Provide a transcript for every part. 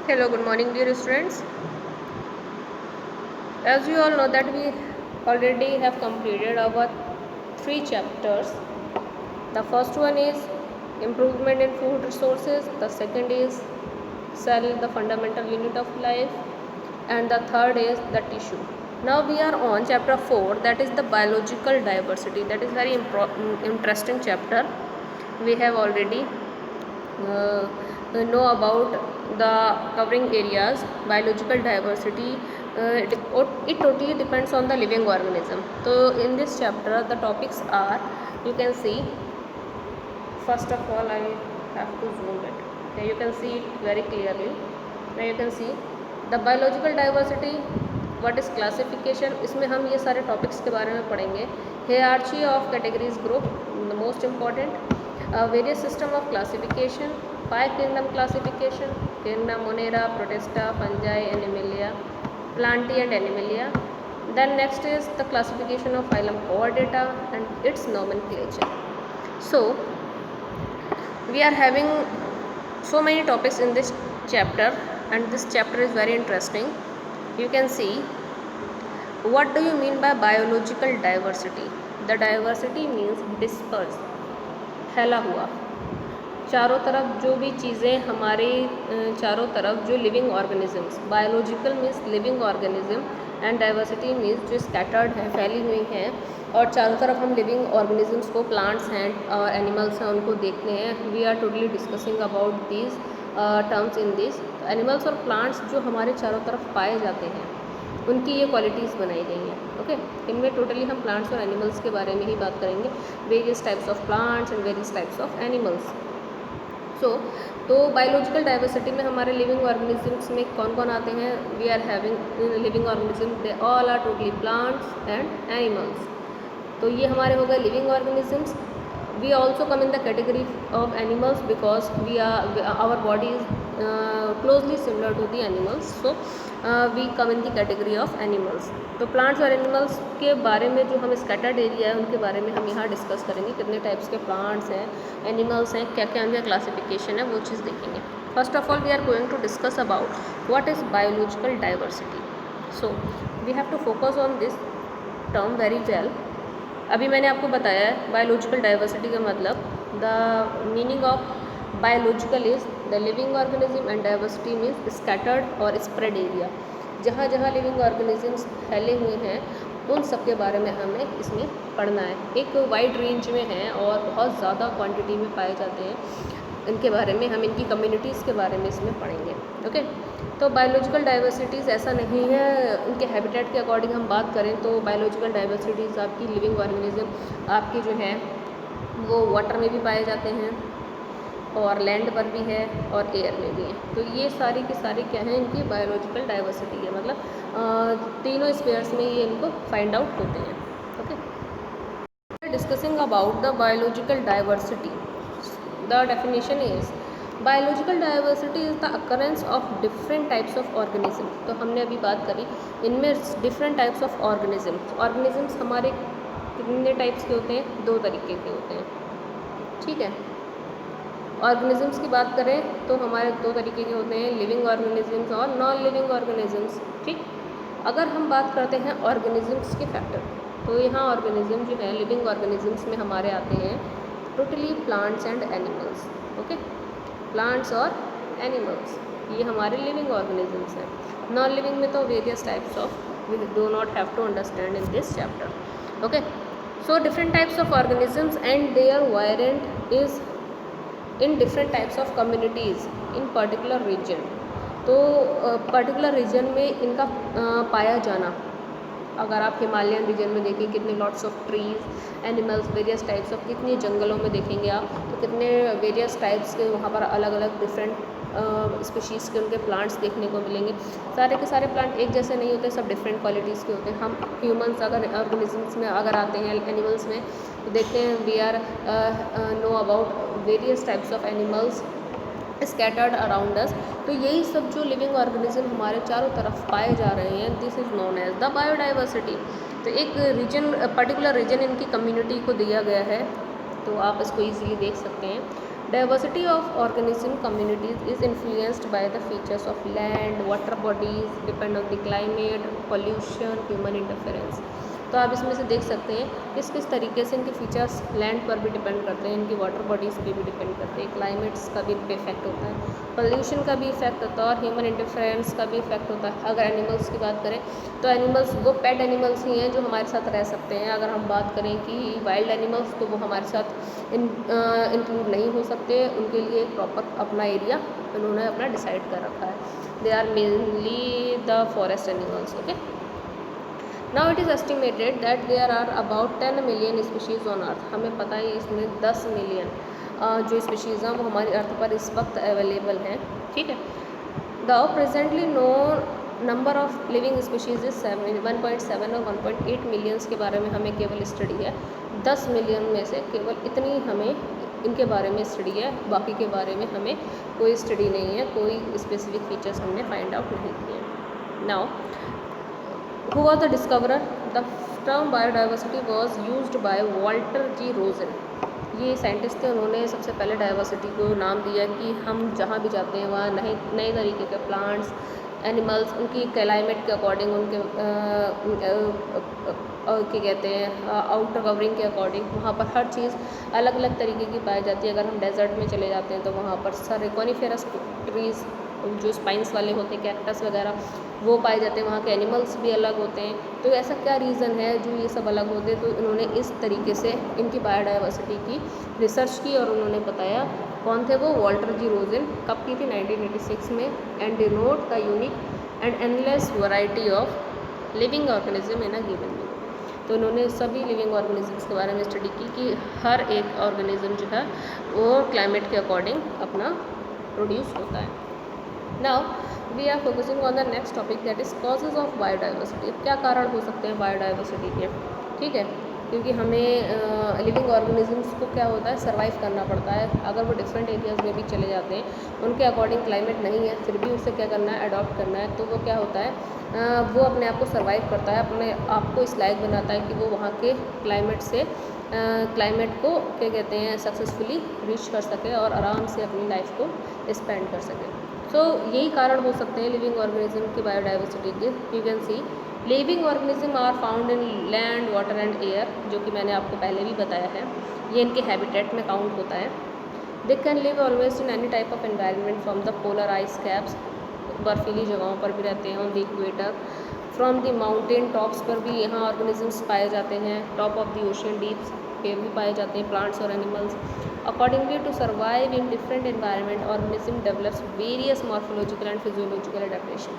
Hello, good morning, dear students. As you all know that we already have completed our 3 chapters. The first one is improvement in food resources. The second is cell, the fundamental unit of life, and the third is the tissue. Now we are on chapter 4, that is the biological diversity. That is very interesting chapter. We have already uh, know about the covering areas. Biological diversity, it totally depends on the living organism. So in this chapter the topics are, you can see, first of all I have to zoom it. Okay, you can see it very clearly. Now you can see the biological diversity, what is classification. इसमें हम ये सारे topics के बारे में पढ़ेंगे. Hierarchy of categories group, the most important. Various system of classification, 5 kingdom classification, kingdom Monera, Protista, Fungi, Animalia, Plantae and Animalia. Then next is the classification of phylum Chordata and its nomenclature. So we are having so many topics in this chapter, and this chapter is very interesting. You can see, what do you mean by biological diversity? The diversity means dispersed, फैला हुआ, चारों तरफ जो भी चीज़ें हमारे चारों तरफ जो living organisms, biological means living organism and diversity means जो स्कैटर्ड है, फैली हुई हैं, और चारों तरफ हम लिविंग ऑर्गेनिजम्स को, प्लांट्स हैं और एनिमल्स हैं, उनको देखते हैं. We are totally discussing about these terms in this. Animals और प्लांट्स जो हमारे चारों तरफ पाए जाते हैं, उनकी ये क्वालिटीज़ बनाई गई हैं. ओके, इनमें टोटली हम प्लांट्स और एनिमल्स के बारे में ही बात करेंगे. Various types of plants and various types of animals. तो बायोलॉजिकल डाइवर्सिटी में हमारे लिविंग ऑर्गेनिजम्स में कौन कौन आते हैं? We are having living organism, they all are totally plants and animals. तो ये हमारे हो गए living organisms. We also come in the category of animals because we are our body is closely similar to the animals. So we come in the category of animals. तो plants और animals के बारे में जो हम scattered area है उनके बारे में हम यहाँ डिस्कस करेंगे. कितने टाइप्स के प्लांट्स हैं, एनिमल्स हैं, क्या क्या उनका क्लासिफिकेशन है, वो चीज़ देखेंगे. First of all we are going to discuss about what is biological diversity. So we have to focus on this term very well. अभी मैंने आपको बताया है बायोलॉजिकल डाइवर्सिटी का मतलब, the meaning of biological is the living organism and diversity means scattered और spread area. जहाँ जहाँ लिविंग ऑर्गेनिजम्स फैले हुए हैं उन सब के बारे में हमें इसमें पढ़ना है. एक वाइड रेंज में हैं और बहुत ज़्यादा क्वांटिटी में पाए जाते हैं. इनके बारे में हम, इनकी कम्युनिटीज़ के बारे में इसमें पढ़ेंगे. ओके, तो बायोलॉजिकल डाइवर्सिटीज़ ऐसा नहीं है, उनके हैबिटेट के अकॉर्डिंग हम बात करें तो बायोलॉजिकल डाइवर्सिटीज़ आपकी लिविंग ऑर्गेनिज्म आपकी जो है वो वाटर में भी पाए जाते हैं और लैंड पर भी है और एयर में भी है. तो ये सारी की सारी क्या है, इनकी बायोलॉजिकल डाइवर्सिटी है. मतलब तीनों स्पेयर्स में ये इनको फाइंड आउट होते हैं. Okay, discussing about the biological diversity. The definition is, biological diversity is the occurrence of different types of organism. तो हमने अभी बात करी, इनमें डिफरेंट टाइप्स ऑफ ऑर्गेनिजम्स हमारे कितने टाइप्स के होते हैं? 2 तरीके के होते हैं. ठीक है, ऑर्गेनिजम्स की बात करें तो हमारे 2 तरीके के होते हैं, लिविंग ऑर्गेनिजम्स और नॉन लिविंग ऑर्गेनिजम्स. ठीक, अगर हम बात करते हैं ऑर्गेनिजम्स के फैक्टर, तो यहाँ ऑर्गेनिज्म जो है लिविंग ऑर्गेनिजम्स में हमारे आते हैं totally plants and animals. Okay, plants और एनिमल्स ये हमारे लिविंग ऑर्गेनिजम्स हैं. नॉन लिविंग में तो various types of, we do not have to understand in this chapter. Okay, so different types of organisms and their variant is in different types of communities in particular region. तो particular region में इनका पाया जाना, अगर आप Himalayan reason में देखें कितने lots of trees, animals, various types of, कितने जंगलों में देखेंगे आप तो कितने वेरियस टाइप्स के वहाँ पर अलग अलग डिफरेंट स्पीशीज़ के उनके प्लांट्स देखने को मिलेंगे. सारे के सारे प्लांट एक जैसे नहीं होते, सब डिफरेंट क्वालिटीज़ के होते हैं. हम ह्यूमंस अगर ऑर्गेनिजम्स में अगर आते हैं, एनिमल्स में, तो देखते हैं we are know about various types of animals scattered around us. तो यही सब जो लिविंग ऑर्गेनिज्म हमारे चारों तरफ पाए जा रहे हैं, this is known as the biodiversity. तो एक रीजन, पर्टिकुलर रीजन इनकी कम्युनिटी को दिया गया है, तो आप इसको ईजिली देख सकते हैं. Diversity of organism communities is influenced by the features of land, water bodies, depend on the climate, pollution, human interference. तो आप इसमें से देख सकते हैं किस किस तरीके से इनके फीचर्स लैंड पर भी डिपेंड करते हैं, इनकी वाटर बॉडीज़ पे भी डिपेंड करते हैं, क्लाइमेट्स का भी इन पर इफेक्ट होता है, पोल्यूशन का भी इफेक्ट होता है और ह्यूमन इंटरफेरेंस का भी इफेक्ट होता है। अगर एनिमल्स की बात करें तो एनिमल्स वो पेट एनिमल्स ही हैं जो हमारे साथ रह सकते हैं। अगर हम बात करें कि वाइल्ड एनिमल्स तो वो हमारे साथ इंक्लूड नहीं हो सकते, उनके लिए एक प्रॉपर अपना एरिया उन्होंने अपना डिसाइड कर रखा है। They are mainly the forest animals. Okay, now it is estimated that there are about 10 million species on earth. हमें पता है इसमें 10 मिलियन जो स्पीशीज़ हैं वो हमारी अर्थ पर इस वक्त अवेलेबल हैं। ठीक है, the presently known number of living species is 1.7 और 1.8 मिलियंस के बारे में हमें केवल स्टडी है। 10 मिलियन में से केवल इतनी हमें इनके बारे में स्टडी है, बाकी के बारे में हमें कोई स्टडी नहीं है, कोई स्पेसिफिक फीचर्स हमने फाइंड आउट नहीं किए। Now Who was the discoverer? The term biodiversity was used by Walter G. Rosen. ये साइंटिस्ट थे, उन्होंने सबसे पहले डाइवर्सिटी को नाम दिया कि हम जहाँ भी जाते हैं वहाँ नए नए तरीके के प्लांट्स, एनिमल्स, उनकी क्लाइमेट के अकॉर्डिंग, उनके क्या कहते हैं आउटर कवरिंग के अकॉर्डिंग वहाँ पर हर चीज़ अलग अलग तरीके की पाई जाती है। अगर हम डेजर्ट में चले जाते हैं तो वहाँ पर सारे कॉनिफेरस ट्रीज़ जो स्पाइंस वाले होते हैं, कैक्टस वगैरह, वो पाए जाते हैं। वहाँ के एनिमल्स भी अलग होते हैं। तो ऐसा क्या रीज़न है जो ये सब अलग होते हैं? तो इन्होंने इस तरीके से इनकी बायोडाइवर्सिटी की रिसर्च की और उन्होंने बताया। कौन थे वो? Walter G Rosen. कब की थी? 1986 में। And denote the unique and endless variety of living organism in a given week. तो उन्होंने सभी लिविंग ऑर्गेनिजम्स के बारे में स्टडी की कि हर एक ऑर्गेनिज्म जो है वो क्लाइमेट के अकॉर्डिंग अपना प्रोड्यूस होता है। Now we are focusing on the next topic that is causes of biodiversity. क्या कारण हो सकते हैं बायोडाइवर्सिटी के? ठीक है, क्योंकि हमें लिविंग ऑर्गेनिजम्स को क्या होता है, सर्वाइव करना पड़ता है। अगर वो डिफरेंट एरियाज़ में भी चले जाते हैं, उनके अकॉर्डिंग क्लाइमेट नहीं है, फिर भी उसे क्या करना है, अडॉप्ट करना है। तो वो क्या होता है, वो अपने आप को सर्वाइव करता है, अपने आप को इस लायक बनाता है कि वो वहाँ के क्लाइमेट से क्लाइमेट को क्या कहते हैं सक्सेसफुली रीच कर सके और आराम से अपनी लाइफ को स्पेंड कर सके। तो यही कारण हो सकते हैं लिविंग ऑर्गेनिज्म की बायोडाइवर्सिटी के। You can see living organism are found in land, water and air, जो कि मैंने आपको पहले भी बताया है। ये इनके हैबिटेट में काउंट होता है। They can live always in any type of environment from the polar ice caps, बर्फीली जगहों पर भी रहते हैं, on the equator, from the mountain tops पर भी यहाँ ऑर्गेनिजम्स पाए जाते हैं, top of the ocean deeps पे भी पाए जाते हैं प्लांट्स और animals. Accordingly to survive in different environment organism develops various morphological and physiological adaptation.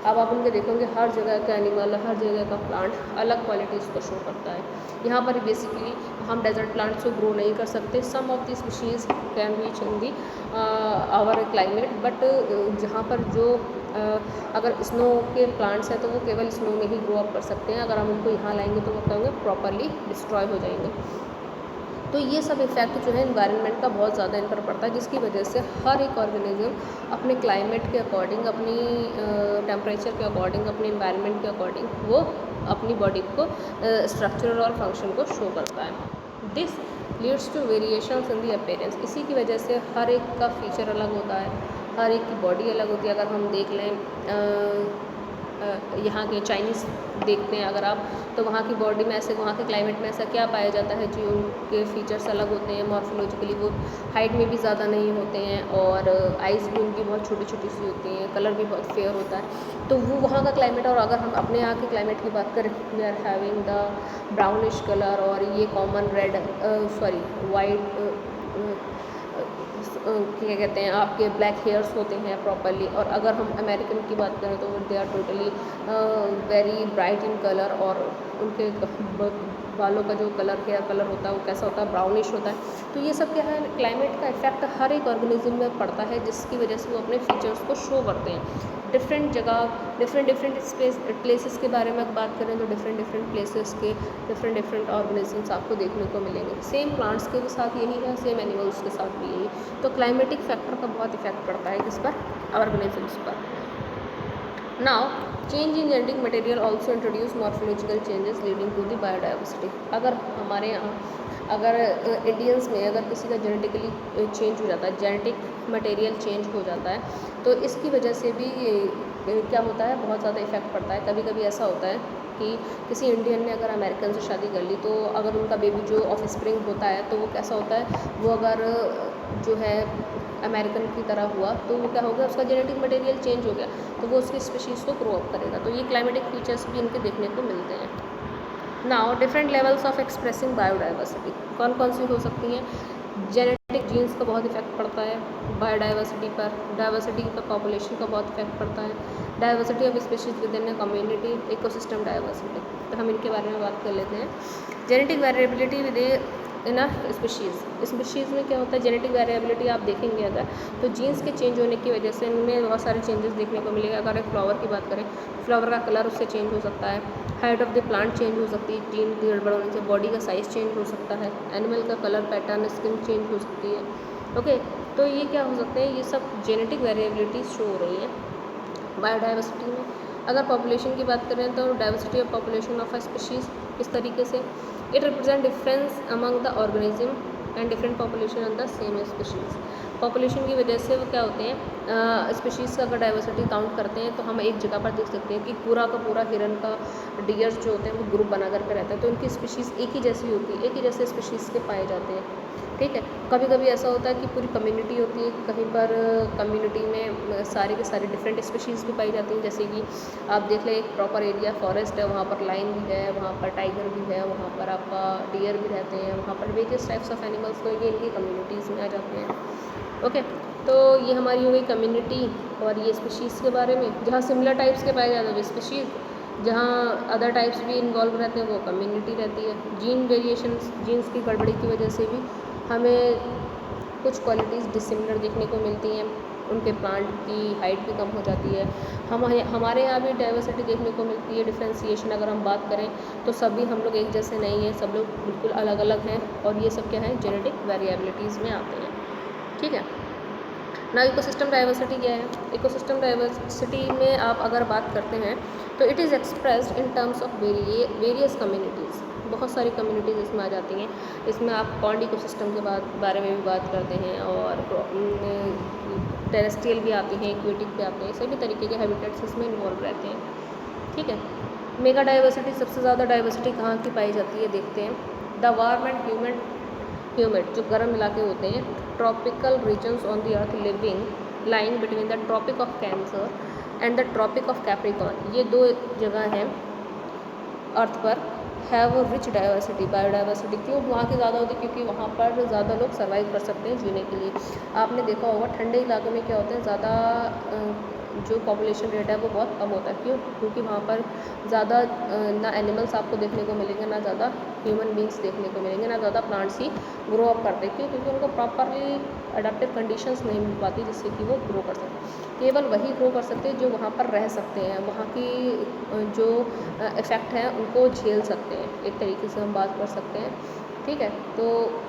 अब आप उनके देखोगे हर जगह का एनिमल, हर जगह का प्लांट अलग क्वालिटीज़ को शो करता है। यहाँ पर बेसिकली हम डेजर्ट प्लांट्स को ग्रो नहीं कर सकते। Some of the species can reach in the our climate, but जहाँ पर जो अगर स्नो के प्लांट्स हैं तो वो केवल स्नो में ही ग्रो अप कर सकते हैं। अगर हम उनको यहाँ लाएंगे तो वो क्या होंगे, प्रॉपरली डिस्ट्रॉय हो जाएंगे। तो ये सब इफेक्ट जो है इन्वायरमेंट का बहुत ज़्यादा इन पर पड़ता है, जिसकी वजह से हर एक ऑर्गेनिज्म अपने क्लाइमेट के अकॉर्डिंग, अपनी टेम्परेचर के अकॉर्डिंग, अपने इन्वायरमेंट के अकॉर्डिंग वो अपनी बॉडी को स्ट्रक्चर और फंक्शन को शो करता है। This leads to variations in the appearance. इसी की वजह से हर एक का फीचर अलग होता है, हर एक की बॉडी अलग होती है। अगर हम देख लें यहाँ के चाइनीज़ देखते हैं अगर आप, तो वहाँ की बॉडी में ऐसे, वहाँ के क्लाइमेट में ऐसा क्या पाया जाता है जो उनके फीचर्स अलग होते हैं। मॉर्फोलॉजिकली वो हाइट में भी ज़्यादा नहीं होते हैं और आइज़ भी उनकी बहुत छोटी छोटी सी होती हैं, कलर भी बहुत फेयर होता है। तो वो वहाँ का क्लाइमेट, और अगर हम अपने यहाँ के क्लाइमेट की बात करें, we are having the brownish colour और ये कॉमन रेड वाइट क्या कहते हैं आपके ब्लैक हेयर्स होते हैं प्रॉपरली। और अगर हम अमेरिकन की बात करें तो they are totally very bright in colour, और उनके बालों का जो कलर, हेयर कलर होता है वो कैसा होता है, ब्राउनिश होता है। तो ये सब क्या है, क्लाइमेट का इफेक्ट हर एक ऑर्गेनिज्म में पड़ता है, जिसकी वजह से वो अपने फीचर्स को शो करते हैं। डिफरेंट जगह, डिफरेंट स्पेस प्लेसेस के बारे में बात करें तो डिफरेंट प्लेसेस के डिफरेंट ऑर्गेनिजम्स आपको देखने को मिलेंगे। सेम प्लांट्स के साथ यही है, सेम एनिमल्स के साथ भी यही। तो क्लाइमेटिक फैक्टर का बहुत इफेक्ट पड़ता है किस पर, ऑर्गेनिजम्स पर। Now, change in genetic material also introduce morphological changes leading to the biodiversity. अगर हमारे यहाँ अगर इंडियंस में अगर किसी का जेनेटिकली चेंज हो जाता है, जेनेटिक मटेरियल चेंज हो जाता है, तो इसकी वजह से भी क्या होता है, बहुत ज़्यादा इफेक्ट पड़ता है। कभी कभी ऐसा होता है कि किसी इंडियन ने अगर अमेरिकन से शादी कर ली, तो अगर उनका बेबी जो ऑफ स्प्रिंग होता है, तो वो कैसा होता है, वो अगर जो है अमेरिकन की तरह हुआ, तो वो क्या हो गया, उसका जेनेटिक मटेरियल चेंज हो गया, तो वो उसकी स्पीशीज़ को ग्रो अप करेगा। तो ये क्लाइमेटिक फीचर्स भी इनके देखने को मिलते हैं। Now different levels of expressing biodiversity कौन कौन सी हो सकती हैं? जेनेटिक जीन्स का बहुत इफेक्ट पड़ता है बायोडाइवर्सिटी पर, डाइवर्सिटी पर पॉपुलेशन का बहुत इफेक्ट पड़ता है, diversity of species with in a community, ecosystem diversity. तो हम इनके बारे में बात कर लेते हैं। Genetic variability with in a species में क्या होता है, जेनेटिक वेरिएबिलिटी आप देखेंगे अगर, तो जीन्स के चेंज होने की वजह से इनमें बहुत सारे चेंजेस देखने को मिलेगा। अगर एक फ्लावर की बात करें, फ्लावर का कलर उससे चेंज हो सकता है, height of the plant change हो सकती है, जीन की गड़बड़ होने से बॉडी का साइज़ चेंज हो सकता है, एनिमल का कलर पैटर्न, स्किन चेंज हो सकती है। ओके, तो ये क्या हो सकते हैं, ये सब जेनेटिक वेरिएबिलिटीज शो हो रही हैं बायोडाइवर्सिटी में। अगर पॉपुलेशन की बात करें, तो diversity of population of a species इस तरीके से it represent difference among the organism and different population on the same species. Population की वजह से वो क्या होते हैं, स्पीशीज़ का अगर डाइवर्सिटी काउंट करते हैं, तो हम एक जगह पर देख सकते हैं कि पूरा का पूरा हिरन का डियर्स जो होते हैं वो ग्रुप बना करके रहता है, तो इनकी स्पीशीज़ एक ही जैसी होती है, एक ही जैसे स्पीशीज़ के पाए जाते हैं। ठीक है, कभी कभी ऐसा होता है कि पूरी कम्युनिटी होती है, कहीं पर कम्युनिटी में सारे के सारे डिफरेंट स्पीशीज़ भी पाई जाती हैं। जैसे कि आप देख लें, एक प्रॉपर एरिया फॉरेस्ट है, वहाँ पर लाइन भी है, वहाँ पर टाइगर भी है, वहाँ पर आपका डियर भी रहते हैं, वहाँ पर वेरियस टाइप्स ऑफ एनिमल्स, तो ये इनकी कम्युनिटीज़ में आ जाते हैं। ओके, तो ये हमारी हो गई कम्युनिटी और ये स्पीशीज़ के बारे में। जहाँ सिमिलर टाइप्स के पाए जाते हैं वो स्पीशीज़, जहाँ अदर टाइप्स भी इन्वॉल्व रहते हैं वो कम्युनिटी रहती है। जीन वेरिएशंस, जीन्स की गड़बड़ी की वजह से भी हमें कुछ क्वालिटीज़ डिसिमिलर देखने को मिलती हैं, उनके प्लांट की हाइट भी कम हो जाती है। हमारे यहाँ भी डाइवर्सिटी देखने को मिलती है, डिफ्रेंसीशन अगर हम बात करें, तो सभी हम लोग एक जैसे नहीं हैं, सब लोग बिल्कुल अलग अलग हैं, और ये सब क्या है, जेनेटिक वेरिएबिलिटीज़ में आते हैं। ठीक है ना। इकोसिस्टम डाइवर्सिटी क्या है? इकोसिस्टम डाइवर्सिटी में आप अगर बात करते हैं, तो it is expressed in terms of various communities. बहुत सारी कम्युनिटीज़ इसमें आ जाती हैं। इसमें आप पॉन्ड इकोसिस्टम के बारे में भी बात करते हैं, और टेरेस्ट्रियल भी आती हैं, एक्वेटिक भी आते हैं, सभी तरीके के हैबिटेट्स इसमें इन्वॉल्व रहते हैं। ठीक है, मेगा डाइवर्सिटी, सबसे ज़्यादा डाइवर्सिटी कहाँ की पाई जाती है, देखते हैं। द वार्म एंड ह्यूमिड, जो गर्म इलाके होते हैं, tropical regions on the earth living lying between the Tropic of Cancer and the Tropic of Capricorn, ये दो जगह हैं अर्थ पर, हैव रिच डाइवर्सिटी, बायोडाइवर्सिटी। क्यों वहाँ की ज़्यादा होती है? क्योंकि वहाँ पर ज़्यादा लोग सर्वाइव कर सकते हैं जीने के लिए। आपने देखा होगा ठंडे इलाकों में क्या होता है, ज़्यादा जो पॉपुलेशन रेट है वो बहुत कम होता है। क्यों? क्योंकि वहाँ पर ज़्यादा ना एनिमल्स आपको देखने को मिलेंगे, ना ज़्यादा ह्यूमन बींग्स देखने को मिलेंगे, ना ज़्यादा प्लांट्स ही ग्रो अप करते। क्यों? क्योंकि उनको प्रॉपरली अडेप्टिव कंडीशंस नहीं मिल पाती जिससे कि वो ग्रो कर सकें। केवल वही ग्रो कर सकते हैं जो वहाँ पर रह सकते हैं, वहाँ की जो इफ़ेक्ट है उनको झेल सकते हैं, एक तरीके से हम बात कर सकते हैं। ठीक है, तो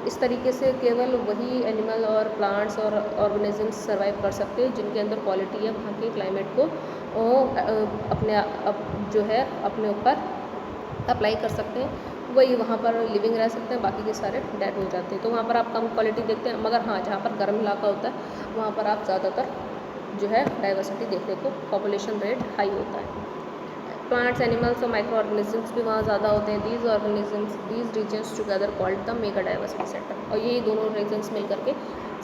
इस तरीके से केवल वही एनिमल और प्लांट्स और ऑर्गेनिजम्स सर्वाइव कर सकते हैं जिनके अंदर क्वालिटी है वहाँ के क्लाइमेट को जो है अपने ऊपर अप्लाई कर सकते हैं, वही वहाँ पर लिविंग रह सकते हैं, बाकी के सारे डेड हो जाते हैं। तो वहाँ पर आप कम क्वालिटी देखते हैं, मगर हाँ, जहाँ पर गर्म इलाका होता है वहाँ पर आप ज़्यादातर जो है डाइवर्सिटी देखने को, पॉपुलेशन रेट हाई होता है। प्लांट्स, एनिमल्स और माइक्रो ऑर्गेनिजम्स भी वहाँ ज़्यादा होते हैं। These regions together called the mega diversity centre, और ये दोनों रीजन्स मिल करके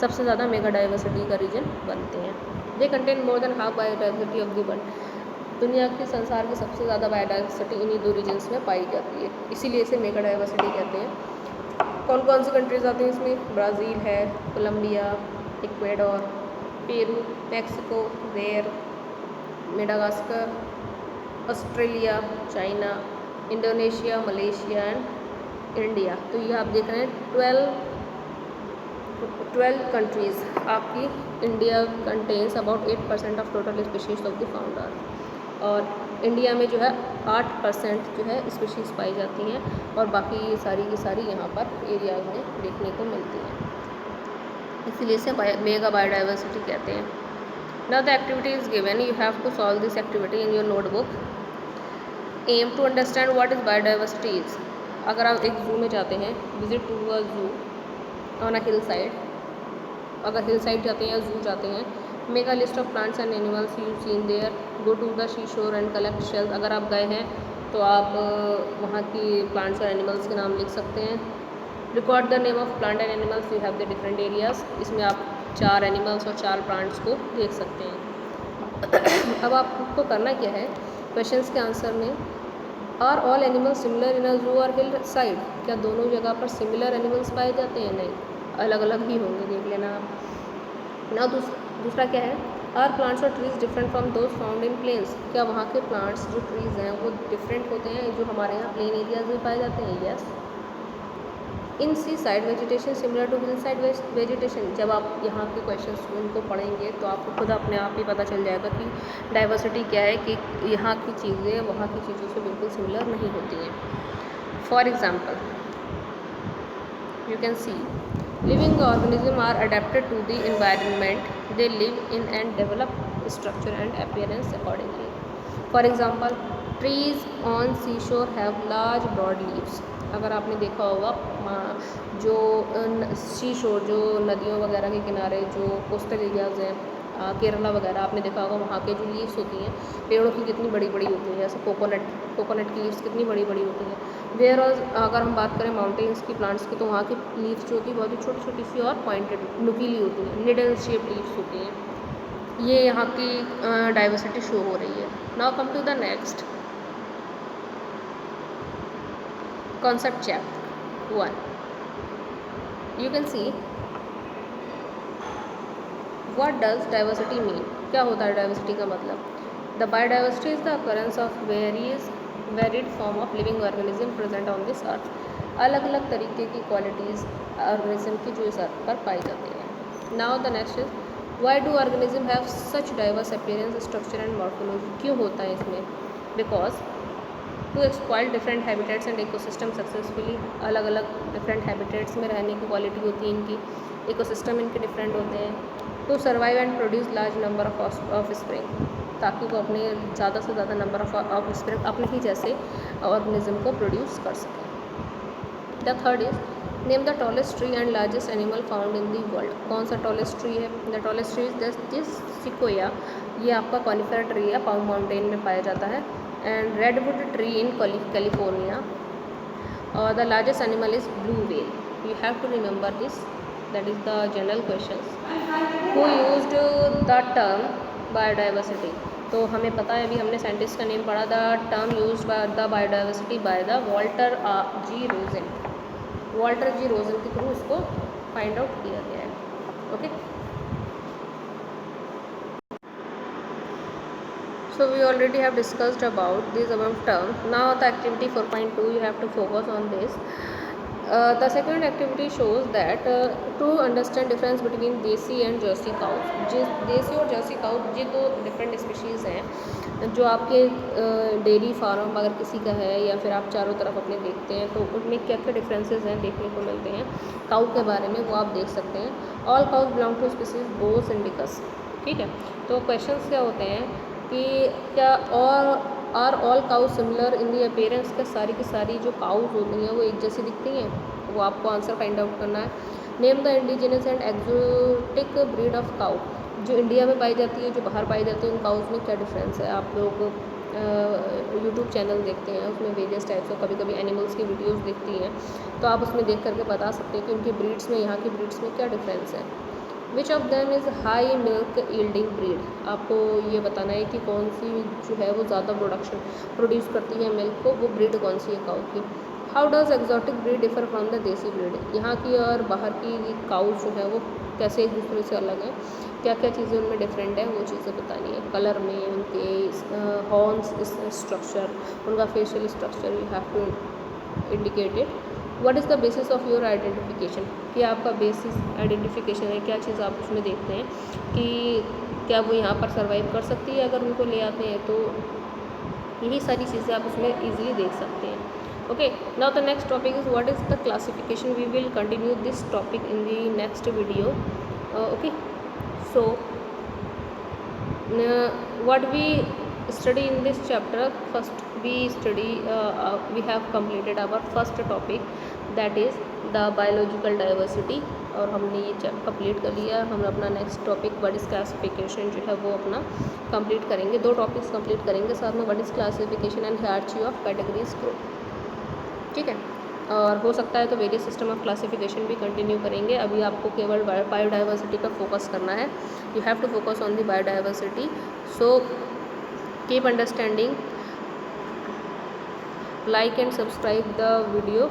सबसे ज़्यादा मेगा डाइवर्सिटी का रीजन बनते हैं। They contain more than half biodiversity of the world, दुनिया के संसार की सबसे ज़्यादा बायोडाइवर्सिटी इन्हीं दो रीजन्स में पाई जाती है, इसीलिए इसे मेगा डाइवर्सिटी कहते हैं। कौन कौन सी कंट्रीज़ आती हैं इसमें? ब्राज़ील है, Colombia, Ecuador, Peru, Mexico, where, Madagascar, Australia, China, Indonesia, Malaysia and India. तो ये आप देख रहे हैं 12 कंट्रीज़। आपकी India contains about 8% of total species of the found earth, और इंडिया में जो है 8% जो है स्पीशीज़ पाई जाती हैं, और बाकी सारी की सारी यहाँ पर एरियाज में देखने को मिलती हैं, इसीलिए इसे मेगा बायोडाइवर्सिटी कहते हैं। Now the activity is given. You have to solve this activity in your notebook. Aim to understand what is biodiversity is. अगर आप एक जू में जाते हैं, विजिट टू अ जू ऑन अ हिल साइड, अगर हिल साइड जाते हैं या जू जाते हैं, make a list of plants and animals you seen there, go to the sea shore and collect shells. अगर आप गए हैं तो आप वहाँ की प्लांट्स और एनिमल्स के नाम लिख सकते हैं। Record the name of plant and animals, you have the different areas. इसमें आप 4 एनिमल्स और 4 प्लांट्स को देख सकते हैं। अब आपको करना क्या है, क्वेश्चंस के आंसर में, are all animals similar in a zoo और हिल साइड, क्या दोनों जगह पर सिमिलर एनिमल्स पाए जाते हैं? नहीं, अलग अलग ही होंगे, देख लेना आप। ना दूसरा क्या है, आर प्लांट्स और trees different from those found in plains, क्या वहाँ के प्लांट्स जो ट्रीज़ हैं वो डिफरेंट होते हैं जो हमारे यहाँ प्लेन एरियाज में पाए जाते हैं? Yes. In sea side vegetation similar to hill side vegetation, जब आप यहाँ के क्वेश्चन उनको पढ़ेंगे तो आपको खुद अपने आप ही पता चल जाएगा कि डाइवर्सिटी क्या है, कि यहाँ की चीज़ें वहाँ की चीज़ों से बिल्कुल सिमिलर नहीं होती हैं। For example you can C living organisms are adapted to the environment they live in and develop structure and appearance accordingly. For example, trees on seashore have large broad leaves. अगर आपने देखा होगा जो सी शोर, जो नदियों वगैरह के किनारे जो कोस्टल एरियाज हैं, केरला वगैरह, आपने देखा होगा वहाँ के जो लीव्स होती हैं पेड़ों की कितनी बड़ी बड़ी होती हैं, जैसे कोकोनट की लीव्स कितनी बड़ी बड़ी होती हैं। वेयर अगर हम बात करें माउंटेन्स की प्लांट्स की, तो वहाँ की लीव्स जो होती है बहुत ही छोटी छोटी सी और पॉइंटेड नुकीली होती हैं, निडल शेप लीव्स होती हैं। ये यहाँ की डाइवर्सिटी शो हो रही है। Now come to the next concept chapter 1। You can see what does diversity mean, क्या होता है डाइवर्सिटी का मतलब? The biodiversity is the occurrence of varied form of living organism present on this earth. अलग अलग तरीके की क्वालिटीज़ ऑर्गेनिज्म की जो इस अर्थ पर पाई जाती हैं। Now the next is why do organism have such diverse appearance, structure and morphology, क्यों होता है इसमें? Because to exploit different habitats and ecosystem successfully, अलग अलग डिफरेंट हैबिटेट्स में रहने की क्वालिटी होती है इनकी, इकोसिस्टम इनके डिफरेंट होते हैं। To survive and produce large number offspring, ताकि वो अपने ज़्यादा से ज़्यादा नंबर ऑफ स्प्रिंग अपने ही जैसे ऑर्गेनिज्म को प्रोड्यूस कर सकें। The third is name the tallest tree and largest animal found in the world. कौन सा टॉलेस्ट ट्री है? The tallest tree is this sequoia, ये आपका कॉनिफर ट्री है, पाउंड माउंटेन में पाया जाता है। And redwood tree in California. और the largest animal is blue whale. You have to remember this, that is the general question. Who used the term biodiversity, तो हमें पता है, अभी हमने साइंटिस्ट का नेम पढ़ा, the term used by the biodiversity by the Walter G Rosen. Walter G Rosen के through इसको फाइंड आउट किया गया है। Okay, so we already have discussed about this above term. Now the activity 4.2, you have to focus on this. The second activity shows that to understand difference between देसी and Jersey cows, देसी और Jersey cow ये दो different species हैं जो आपके dairy farm अगर किसी का है या फिर आप चारों तरफ अपने देखते हैं तो उनमें क्या क्या डिफरेंसेस हैं देखने को मिलते हैं। काउ के बारे में वो आप देख सकते हैं। All cows belong to species Bos indicus. ठीक है, तो क्वेश्चंस क्या होते हैं कि क्या और are all cow similar in the appearance, क्या सारी की सारी जो काउज होती हैं वो एक जैसी दिखती हैं? वो आपको आंसर फाइंड आउट करना है। Name the indigenous and exotic breed of cow, जो इंडिया में पाई जाती है, जो बाहर पाई जाती है, उन काउज में क्या डिफरेंस है? आप लोग यूट्यूब चैनल देखते हैं, उसमें वेरियस टाइप्स ऑफ कभी कभी एनिमल्स की वीडियोस देखती हैं, तो आप उसमें देख करके बता सकते हैं कि उनकी ब्रीड्स में, यहाँ की ब्रीड्स में क्या डिफरेंस है। Which of them is high milk yielding breed, आपको ये बताना है कि कौन सी जो है वो ज़्यादा प्रोड्यूस करती है मिल्क को, वो ब्रीड कौन सी है काउ की। How does exotic breed differ from the देसी ब्रीड, यहाँ की और बाहर की काउज जो है वो कैसे एक दूसरे से अलग है, क्या क्या चीज़ें उनमें डिफरेंट है, वो चीज़ें बतानी है। कलर में, उनके हॉर्न्स स्ट्रक्चर, उनका facial structure you have to indicate it. What is the basis of your identification, कि आपका बेसिस आइडेंटिफिकेशन है, क्या चीज़ आप उसमें देखते हैं कि क्या वो यहाँ पर सर्वाइव कर सकती है अगर उनको ले आते हैं, तो यही सारी चीज़ें आप उसमें ईजिली देख सकते हैं। Okay, now the next topic is what is the classification. We will continue this topic in the next video. Okay, so what we study in this chapter, first we have completed our first topic, that is the biological diversity, और हमने ये complete कर लिया। हम अपना next topic what is classification जो है वो अपना कंप्लीट करेंगे। 2 टॉपिक्स कंप्लीट करेंगे साथ में, what is classification and hierarchy of categories group, ठीक है। और हो सकता है तो वेरियस सिस्टम ऑफ क्लासिफिकेशन भी कंटिन्यू करेंगे। अभी आपको केवल बायोडाइवर्सिटी पर फोकस करना है। You have to focus on the biodiversity, so keep understanding, like and subscribe the video।